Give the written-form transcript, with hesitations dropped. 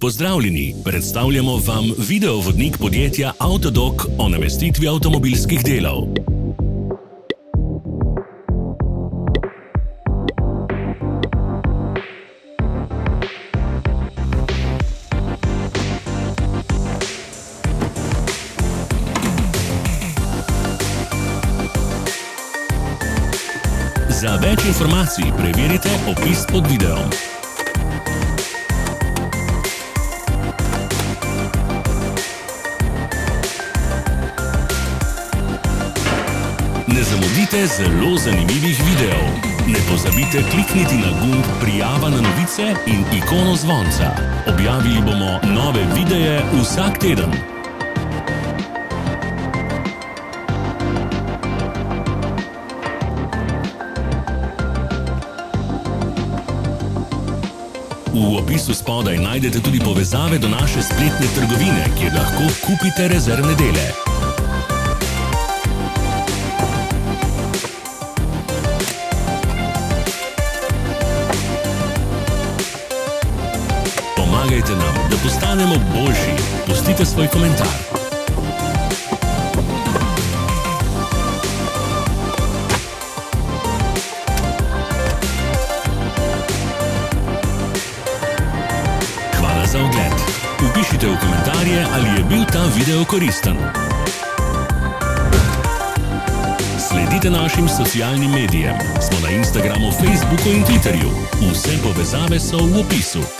Pozdravljeni, predstavljamo vam videovodnik podjetja Autodoc o namestitvi avtomobilskih delov. Za več informacij preverite opis pod videom. Ne zamudite zelo zanimivih videov. Ne pozabite klikniti na gumb Prijava na novice in ikono zvonca. Objavili bomo nove videe vsak teden. V opisu spodaj najdete tudi povezave do naše spletne trgovine, kjer lahko kupite rezervne dele. Pomagajte nam, da postanemo boljši. Pustite svoj komentar. Hvala za ogled. Vpišite v komentarje, ali je bil ta video koristen. Sledite našim socialnim medijem. Smo na Instagramu, Facebooku in Twitterju. Vse povezave so v opisu.